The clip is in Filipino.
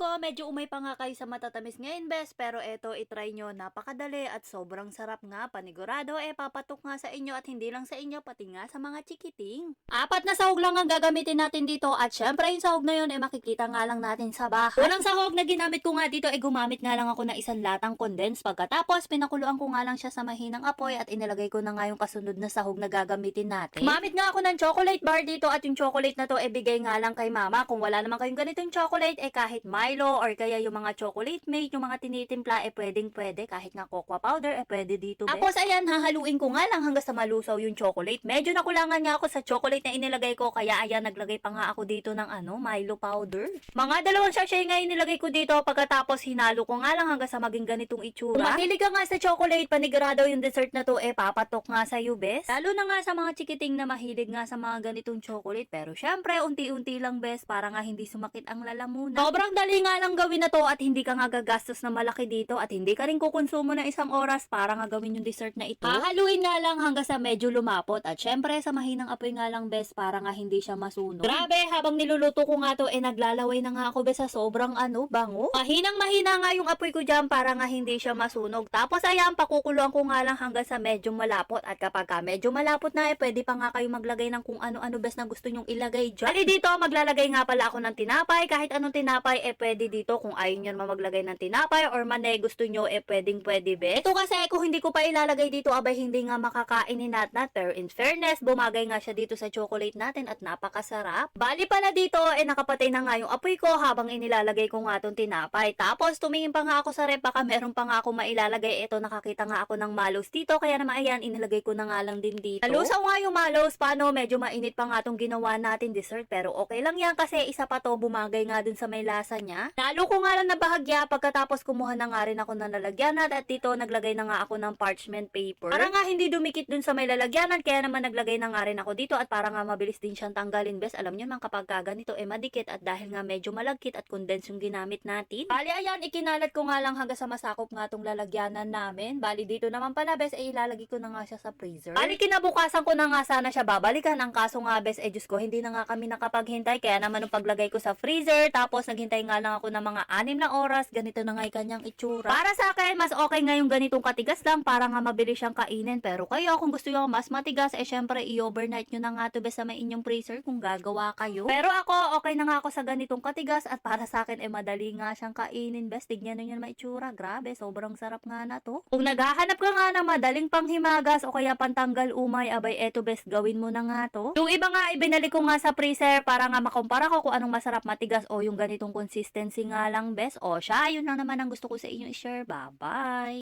ko, medyo umay pa nga kayo sa matatamis ngayon, bes. Pero eto, itry nyo. Napakadali at sobrang sarap nga. Panigurado, papatok nga sa inyo at hindi lang sa inyo, pati nga sa mga chikiting. Apat na sahog lang ang gagamitin natin dito. At syempre, yung sahog na yun, makikita nga lang natin sa bahay. Unang sahog na ginamit ko nga dito, gumamit nga lang ako ng isang latang condensed. Pagkatapos, pinakuluan ko nga lang siya sa mahinang apoy at inilagay ko na nga yung kasunod na sahog na gagamitin natin. Gumamit nga ako ng chocolate bar dito at yung chocolate na to, bigay nga lang kay mama. Kung wala naman kayong ganitong chocolate, kahit Milo or kaya yung mga chocolate mate, yung mga tinitimpla, pwedeng pwede. Kahit nga cocoa powder, pwede dito. Tapos ayan, hahaluin ko nga lang hanggang sa malusaw yung chocolate. Medyo nakulangan nga ako sa chocolate na inilagay ko, kaya ayan, naglagay pa nga ako dito ng Milo powder. Mga dalawang sachet nga inilagay ko dito, pagkatapos hinalo ko nga lang hanggang sa maging ganitong itsura. Kung mahilig ka nga sa chocolate, panigurado yung dessert na to, papatok nga sa iyo, bes. Lalo na nga sa mga chikiting na mahilig nga sa mga ganitong chocolate. Pero syempre, unti-unti lang, bes, para nga hindi sumakit ang lalamunan. Sobrang dali nga lang gawin na to at hindi ka nga gagastos na malaki dito at hindi ka rin kukonsumo ng isang oras para nga gawin yung dessert na ito. Hahaluin nga lang hanggang sa medyo lumapot at syempre sa mahinang apoy nga lang, bes, para nga hindi siya masunog. Grabe, habang niluluto ko nga to, naglalaway na nga ako, bes, sa sobrang bango. Mahinang mahina nga yung apoy ko dyan para nga hindi siya masunog. Tapos ayan, pakukuluan ko nga lang hanggang sa medyo malapot at kapag ka medyo malapot na, pwede pa nga kayo maglagay ng kung ano-ano, bes, na gusto nyong ilagay dyan. Ali dito, maglalagay nga pala ako ng tinapay. Kahit anong tinapay, pwede dito. Kung ayaw nyo naman maglagay ng tinapay or mane gusto nyo, pwedeng pwede, bes. Ito kasi, kung hindi ko pa ilalagay dito, abay hindi nga makakainin natin. Pero in fairness, bumagay nga siya dito sa chocolate natin at napakasarap. Bali pala dito, nakapatay na nga yung apoy ko habang inilalagay ko nga tong tinapay. Tapos, tumingin pa nga ako sa rep, baka meron pa nga ako mailalagay. Ito, nakakita nga ako ng malos dito, kaya naman ayan, inilagay ko na nga lang din dito. Nalusaw nga yung malos, paano, medyo mainit pa nga tong ginawa natin dessert, pero okay lang yan kasi isa pa to, bumagay nga dun sa may lasa niya. Lalo ko nga lang na bahagya, pagkatapos kumuha na nga rin ako ng lalagyanan at dito naglagay na nga ako ng parchment paper. Para nga hindi dumikit dun sa may lalagyanan, kaya naman naglagay na nga rin ako dito at para nga mabilis din siyang tanggalin, bes. Alam niyo man kapag ganito madikit at dahil nga medyo malagkit at condensed yung ginamit natin. Bali ayan, ikinalat ko nga lang hanggang sa masakop nga tong lalagyanan namin. Bali dito naman pala, bes, ilalagay ko na nga siya sa freezer. Bali kinabukasan ko na nga sana siya babalikan. Ang kaso nga, bes, Diyos ko, hindi na nga kami nakapaghintay. Kaya naman nung paglagay ko sa freezer, tapos naghintay nga lang ako ng mga 6 na oras, ganito na nga yung kanyang itsura. Para sa akin, mas okay nga yung ganitong katigas lang para nga mabilis siyang kainin. Pero kayo, kung gusto nyo mas matigas, syempre i-overnight nyo na nga to, bes, sa may inyong freezer kung gagawa kayo. Pero ako, okay na nga ako sa ganitong katigas at para sa akin, madali nga siyang kainin, bes. Tignan nyo yung maitsura. Grabe, sobrang sarap nga na to. Kung naghahanap ka nga ng madaling panghimagas o kaya pantanggal umay, abay eto, bes, gawin mo na nga to. Yung iba nga, ibinalik ko nga sa freezer para nga makumpara ko kung anong masarap, matigas o yung ganitong consistency nga lang, bes. O siya, yun lang naman ang gusto ko sa inyo i-share. Bye-bye!